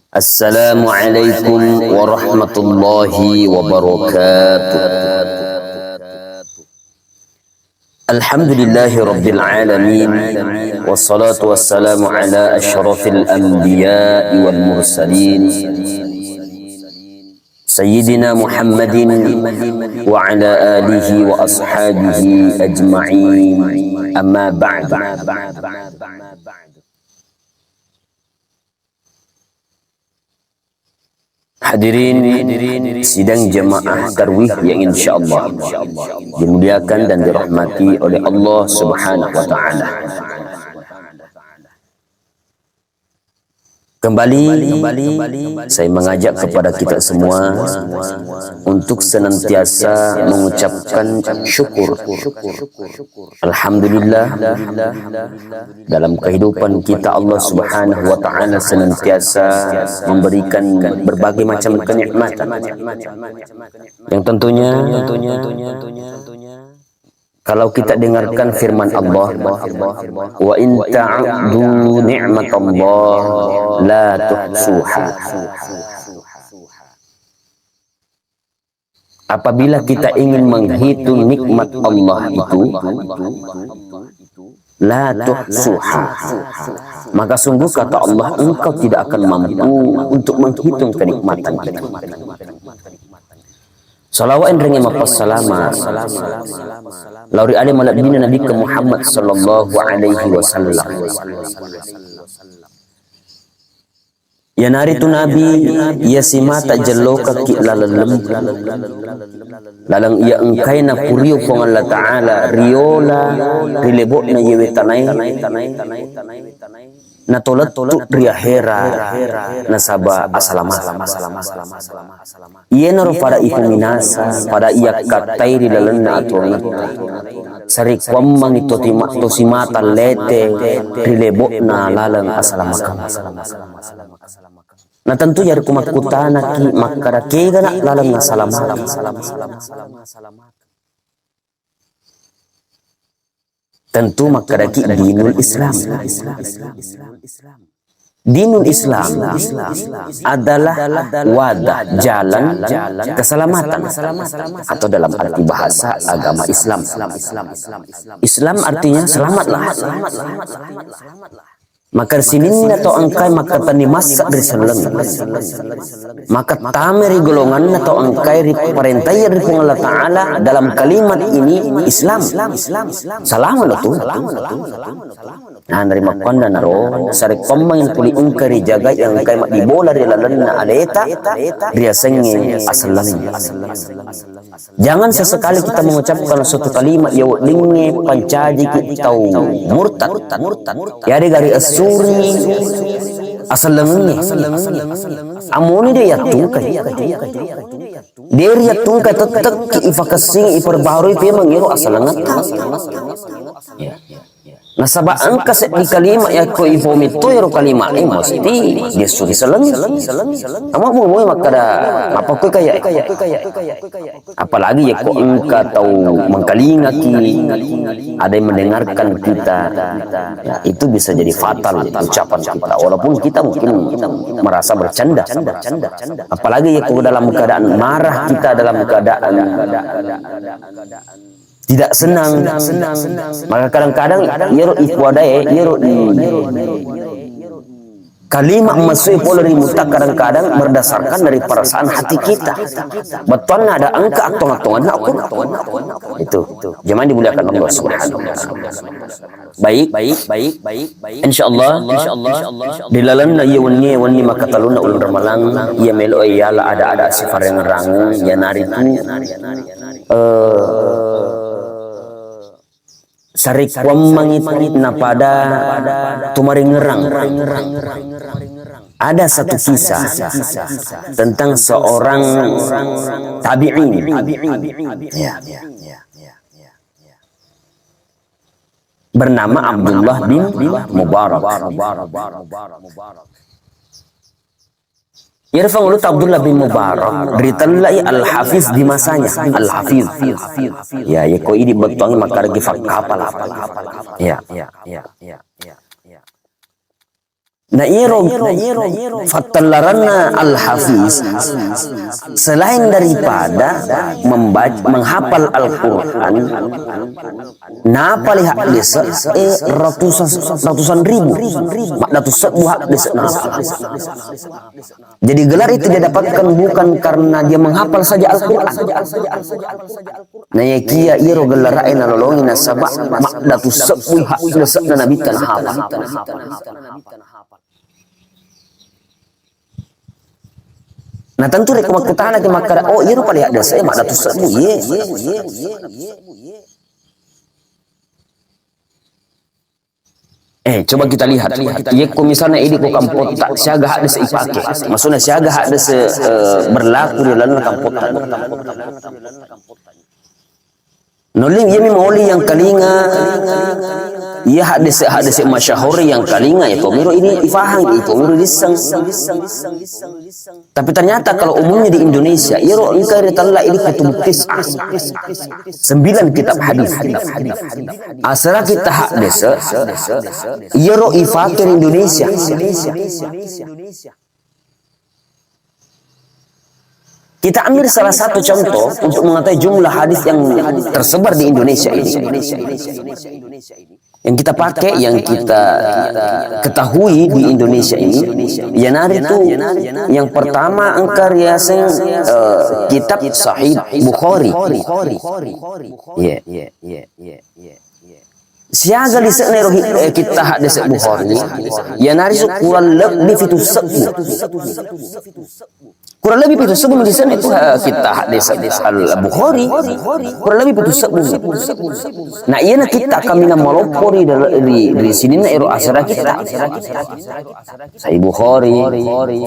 Assalamualaikum warahmatullahi wabarakatuh. Alhamdulillahi rabbil alamin. Wassalatu wassalamu ala ashrafil anbiya'i wal mursalin Sayyidina Muhammadin wa ala alihi wa ashabihi ajma'in. Amma ba'd. Hadirin sidang jemaah tarwih yang insyaallah dimuliakan dan dirahmati oleh Allah Subhanahu wa taala. Kembali saya mengajak kepada kita semua untuk senantiasa mengucapkan syukur. Alhamdulillah, dalam kehidupan kita Allah Subhanahu wa taala senantiasa memberikan berbagai macam kenikmatan yang tentunya kalau kita dengarkan firman Allah, wa in ta'uddu ni'matallah la tuhsuha. Apabila kita ingin menghitung nikmat Allah itu, la tuhsuha, maka sungguh kata Allah, engkau tidak akan mampu untuk menghitung kenikmatan kita. Salawat dan ringan mapas salama lauri alim alabdina Nabi Muhammad sallallahu alaihi wasallam. Ya nari tu Nabi, ya simata jello kaki lalalem lalang ia engkai na kuriyo kong Allah Ta'ala riola rilebok na yewetanay na tolat ria hera nasaba asalama iya naro pada ihuminasa pada iya katay rilalan na atona sarikwam mang tosimata lete rilebok na lalang asalamaka. Nah tentu yari kumat kutana ki makara kega na lalang na salamaka. Tentu makara ki dinul Islam. Dinul Islam adalah wadah jalan keselamatan atau dalam arti bahasa agama Islam. Islam artinya selamatlah. Maka sinin atau angkai maka tani masak dari seleng maka tameri golongan atau angkai perintah dari Allah Ta'ala dalam kalimat ini Islam salaman itu nah dari makan dan naro sari pemain puli ungkari jaga yang angkai mak dibola dari lalana aleta dia sengi asalan. Jangan sesekali kita mengucapkan suatu kalimat ya linge pancaji kita murtad ya dari asuri asalangnya amoni dia tungkai dia tungkai tetap ifakasing iperbaharui pe mengiru asalangata nasaba angka di kalimat ya ko ifomito yaro kalimat mesti dia suri seleng ama mo makada apa ko kaya apalagi ya ko angka tahu mengkalinga ki ada yang mendengarkan kita ya, itu bisa jadi fatal ucapan kita walaupun kita mungkin merasa bercanda apalagi ya ko dalam keadaan marah kita dalam keadaan tidak senang, maka kadang-kadang yero ikwadai yero kalimat masuk polri mutak kadang-kadang berdasarkan dari perasaan hati kita. Betul ada angka atong-atongan itu. Jangan dimuliakan Allah Subhanahu wa taala. Baik. Insyaallah di dalam wani maka taluna ulun ramalang ia melo ialah ada sifar yang rangu ya nari tu sarikwam mangit na pada tumaring ngerang. Ada satu kisah tentang seorang tabi'in bernama Abdullah bin Mubarak. Irfan ulut Abdullah bin Mubarak beritanlah Al-Hafiz di masanya. Al-Hafiz ya ko ini betuang makar gifak kapal ya Nah iro fattallaranna al-hafiz selain daripada menghafal Al-Quran napa lihat desa ratusan ribu ratus sebuah desa napa. Jadi gelar itu dia dapatkan bukan karena dia menghafal saja Al-Quran. Nah ya kia iro gelar aina lolongina sabak makdatu sebuah desa nabi kan hafal. Nah tentu rekomend kutana ke makara oh iya rupa lihat desa mak datu sebu coba kita lihat iya ko misalnya ini ko kampot tak siaga hak desa ipake maksudnya siaga hak desa berlaku di dalam kampot Noling ini mauli yang kalinga, ia hadis masyahur yang kalinga ya pemiru ini ifahang itu pemiru disang. Tapi ternyata kalau umumnya di Indonesia, iro engkau ditalla ini kutub tis'ah 9 kitab hadis. Asal kita hadis, iro ifakir Indonesia. Kita ambil salah satu contoh untuk mengetahui jumlah hadis yang tersebar di Indonesia ini. Yang kita pakai, yang kita ketahui di Indonesia ini, yanari itu yang pertama angkar yasin kitab Sahih Bukhari. Siaga di sana kita hadis Bukhari, yanari itu kurang lebih itu kurang lebih itu sebelum di sana itu kita hadis Al-Bukhari kurang lebih itu sebelum. Nah iya kita kami melopori dari sini na ero asara kita Sahih Bukhari,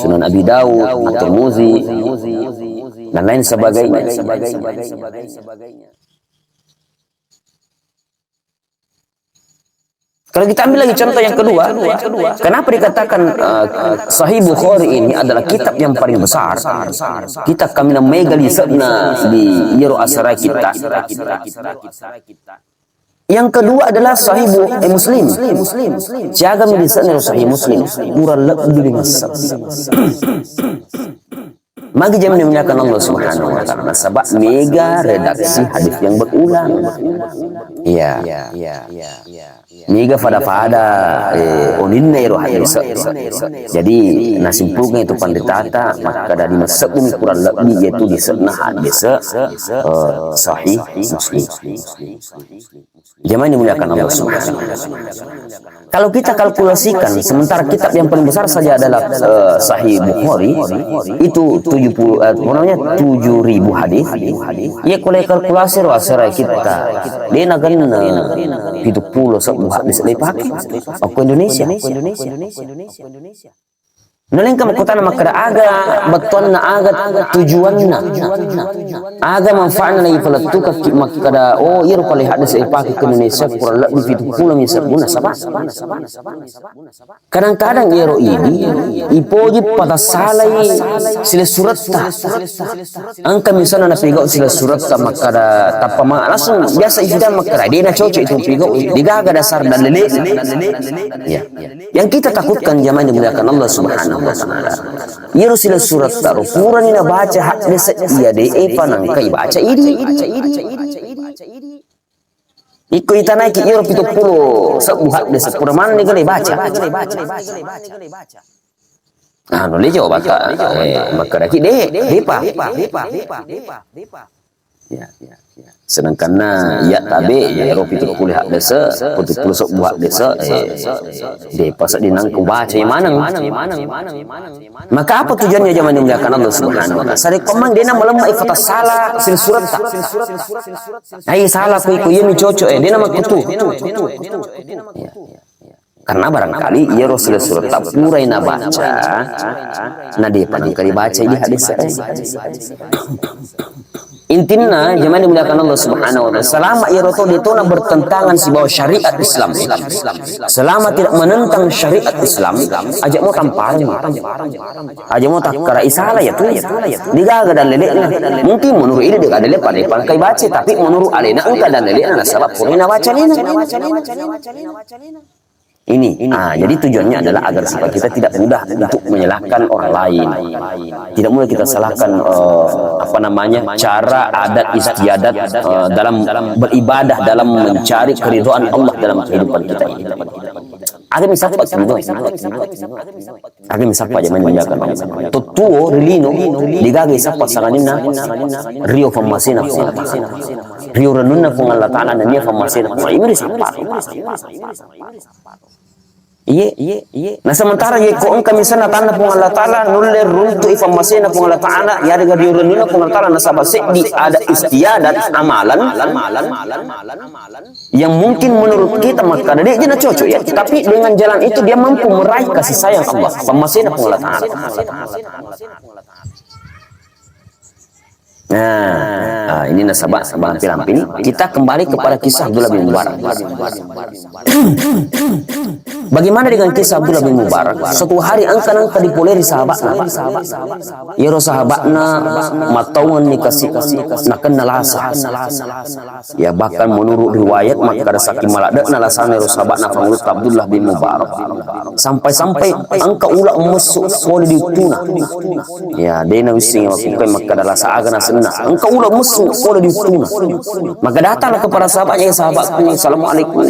Sunan Abi Dawud, Tirmizi dan lain sebagainya. Kalau kita ambil lagi contoh yang kedua, kenapa dikatakan Sahih Bukhari ini adalah kitab yang paling besar? Kitab kami namanya di Yero Asara kita. Yang kedua adalah Sahih Muslim. Jaga misalnya Sahih Muslim kurang lebih dengan Magi jam dimuliakan Allah Subhanahu wa taala sebab mega redaksi hadis yang berulang. Iya. Mega pada oninna iro hadis. Jadi nasimpulnya itu panditata maka dari masebumi kurang lebih yaitu di sana hadis Sahih Muslim. Jamaah dimuliakan Allah Subhanahu wa taala. Kalau kita kalkulasikan sementara kitab yang paling besar saja adalah Sahih Bukhari itu 7.000 hadis. Ya kalau kalkulasi rasanya kita dia nagan 70 sebuah hadis dipakai aku Indonesia. Naleng kamu kota nama kada aga beton na aga tujuanna aga manfaatna lagi peletuka makada oh iru kali hadis ipaki ke Indonesia kurang lebih 70 misal sabah. Kadang-kadang iru ini ipoji pada salai sila suratta angka misalnya na pigau sila suratta makada tapama langsung biasa ifidan makada dia na cocok itu pigau digaga dasar dan lele ya. Yang kita takutkan zaman dimuliakan Allah Subhanahu wa taala. Ieu sila surat taruh kurang ina baca hadis iya de panang kai baca ini. Iko itana ki ieu 70 sebuah hadis kurang ni kali baca. Ah no le jawab maka dah ki depa. Ya. Sedangkan ya tabe ya ropi tu kuliah desa putih pulusuk buat desa de pasak dinangku baca yang mana maka apa tujuannya zaman dimuliakan Allah Subhanahu wa taala sari komang dena melemah ifata salah sin surat tak ai salah ku ieu mi cocok dena mak kutu karena barangkali ia Rasul surat tak purai na baca na de kali baca di hadis intinya zaman dimuliakan Allah Subhanahu wa taala selama ia Rasul itu bertentangan si bawah syariat Islam selama tidak menentang syariat Islam aja mau tampar aja mau tak kara isalah ya tu digaga dan lelekna mungkin menurut ini dia ada pada pangkai baca tapi menurut alena engka dan lelekna sabab purina baca lina Jadi tujuannya adalah agar supaya kita tidak mudah untuk menyalahkan orang lain. Tidak mudah kita salahkan cara adat istiadat dalam beribadah, dalam mencari keridhaan Allah dalam kehidupan kita ini. Ada misapa gitu. Ada misapa aja menjaga. Tutuo rilino digagi sapa sanganina Rio Famasina. Rio renuna kung Allah Ta'ala na niya Famasina kung imri sapa. Iya. Nah sementara ye ko ang kami sana tanda pung Allah Ta'ala nuller runtu ifamasina pung Allah Ta'ala ya daga diurenuna pung Allah Ta'ala nasabase di ada istiadat amalan yang mungkin menurut kita maka dia na cocok ya, tapi dengan jalan itu dia mampu meraih kasih sayang Allah famasina pung Allah Ta'ala. Nah, ini nasabah hampir ini. Kita kembali kepada kisah Abdullah bin Mubarak. Bagaimana dengan kisah Abdullah bin Mubarak? Suatu hari angka dipoleri sahabatna. Yero sahabatna matawan ni kasih nakan nalasa. Ya bahkan menurut riwayat maka ada saking malada nalasan yero sahabatna pangulut Abdullah bin Mubarak. Sampai angka ulah masuk sekolah di tuna. Ya, dena wising waktu maka nalasa agana engkau ulah musuh sekolah di tuna. Maka datanglah kepada sahabatnya, sahabatku, assalamualaikum.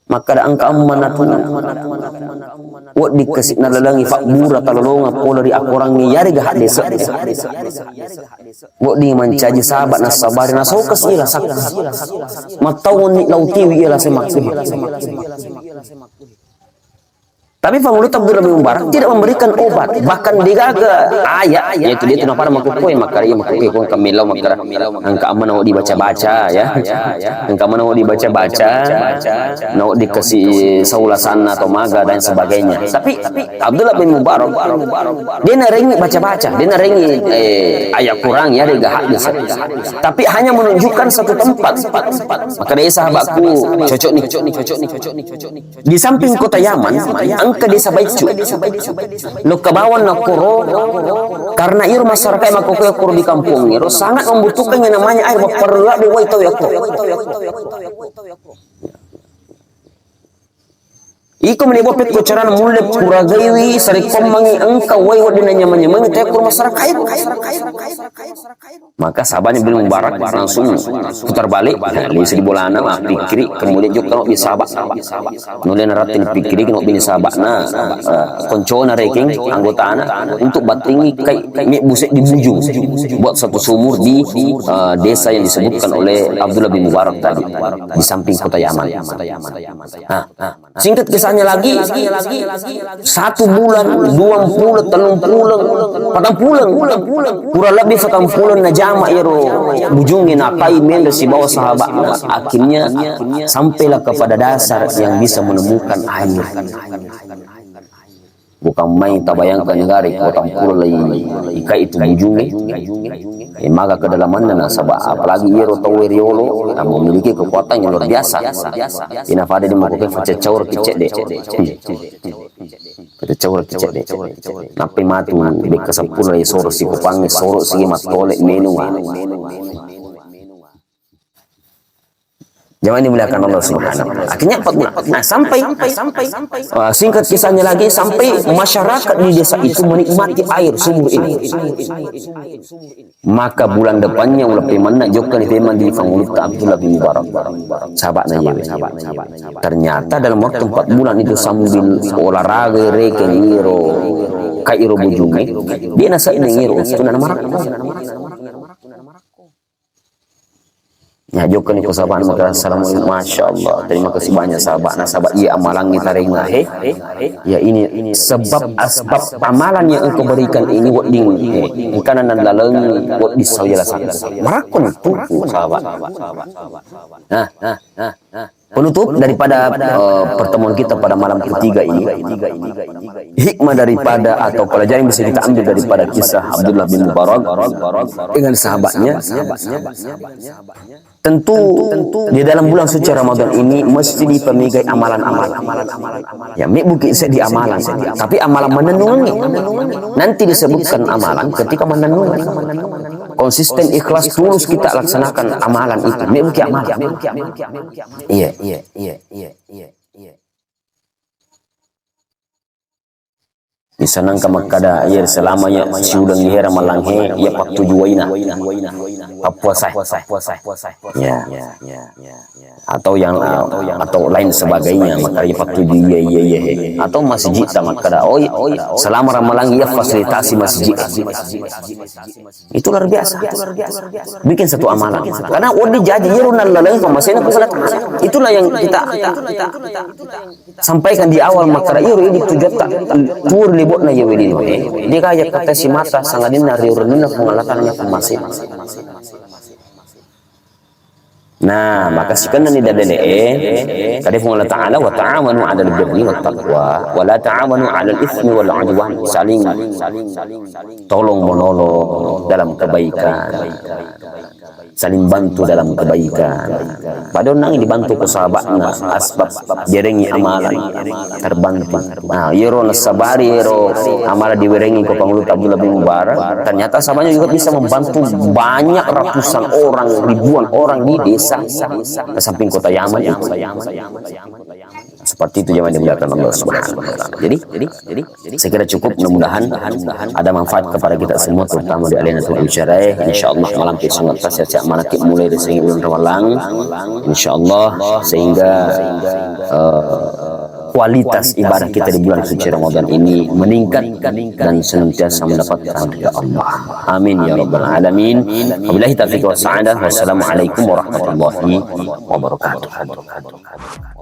Maka ada angka amanatuna. Wak dikasih nalalangi fakbura talolonga pola di akorang ni yari gahak desa. Wak di mancaji sahabat nasabari nasokas ialah sakit. Matawon ni lautiwi ialah semaksuh. Tapi pengulut Abdullah bin Mubarak tidak memberikan obat, bahkan digaga ayat, yaitu dia tidak pada makukui maka dia makukui kau kamilau maka angka aman nak dibaca-baca ya, angka aman nak dibaca-baca, nak dikasih saulasan atau maga dan sebagainya. Tapi Abdullah bin Mubarak dia narengi baca-baca, dia narengi ayat Quran ya dia gahak dia. Tapi hanya menunjukkan satu tempat. Maka dia sahabatku cocok nih. Di samping kota Yaman ke desa Baicu lo kebawan na kuro karena iru masyarakat makokoy kuro di kampung iru sangat membutuhkan yang namanya air perla di waito ya ko iko menibopet ko caran mulai kuragaiwi sari komangi engka wai wadina nyaman-nyaman itu kur masyarakat itu. Maka sahabatnya bin Mubarak langsung putar balik di bolana pikiri kemudian juga kalau bisa sahabat nulen ratin pikiri kalau bisa sahabatna koncona ranking anggotana untuk batingi kayak busek di bujung buat satu sumur di desa yang disebutkan oleh Abdullah bin Mubarak tadi di samping kota Yaman. Singkat kisahnya lagi 1 bulan 20 30 patang pulang kurang lebih 40 na jama iro bujungin akai mel si bawah sahabat akhirnya sampailah kepada dasar yang bisa menemukan air. Bukan main tak bayangkan negara patang pulau lagi ikai itu bujungnya maka kedalaman dan sabah apalagi iro tahu riolo memiliki kekuatan yang luar biasa. Ina pada di makuke face caur kecek deh. Face caur kecek deh. Napi matu di kesempur lagi soro si kupang soro si matolek menu. Jangan dimuliakan Allah Subhanahu wa taala. Akhirnya 4 bulan. Nah, sampai singkat kisahnya lagi sampai masyarakat di desa itu menikmati air sumur ini. Maka bulan depannya ulah pemana jokkan peman di pangulut Abdullah bin Mubarak. Sahabatnya ternyata dalam waktu 4 bulan itu sambil olahraga reke ngiro kairo bujungi dia nasa ngiro sunan marak. Ya jokan ko sahabat maka assalamualaikum masyaallah terima kasih banyak sahabat sahabat iya amalan kita renga ya ini sebab asbab amalan yang engkau berikan ini wad ding kanan dan laleng wad disawya marakun tuku sahabat. Penutup daripada pertemuan kita pada malam ketiga ini, hikmah daripada atau pelajaran yang bisa kita ambil daripada kisah Abdullah bin Mubarak dengan sahabatnya. Tentu di dalam bulan suci Ramadan ini mesti dipemegai amalan-amalan. Ya, bukan saya di amalan, tapi amalan menenungi. Nanti disebutkan amalan ketika menenungi. Konsisten ikhlas tulus kita laksanakan amalan itu. Bukan amalan. Iya. Isanang ka magkada yer selama ya siudang hera malanghe ya pak tujuaina puasa ya atau yang atau lain sebagainya maka ya pak tuju ya atau masjid sama kada selama ramalang ya fasilitasi masjid itu luar biasa bikin satu amalan karena udah jadi yerunan lalai masih itulah yang kita sampaikan di awal maka ieu ditujuan tak tur libot na yewe di dia kaya kata si mata sangadin na riurnin na pengalatannya pemasin. Nah, maka sikan ni dadele kadi Allah Ta'ala wa ta'awanu 'alal birri wat taqwa wa la ta'awanu 'alal itsmi wal 'udwan saling tolong menolong dalam kebaikan saling bantu dalam kebaikan padahal nang dibantu ku sahabatna asbab jerengi amalan terbantu nah yero nasabari yero amalan diwerengi ku Panglutut Abdullah bin Mubarak ternyata sahabatnya juga bisa membantu banyak ratusan orang ribuan orang di desa ke samping kota Yaman itu seperti itu zaman dimuliakan Allah Subhanahu wa taala. Jadi saya kira cukup, mudah-mudahan ada manfaat kepada kita semua terutama di Alinatul Insyaraih. Insyaallah malam kita sangat siap-siap manakib mulai dari bulan Ramadan insyaallah sehingga kualitas ibadah kita di bulan suci Ramadan ini meningkat dan senantiasa mendapatkan ridha Allah. Amin ya rabbal alamin. Wabillahi taufiq was sa'adah. Wassalamualaikum warahmatullahi wabarakatuh.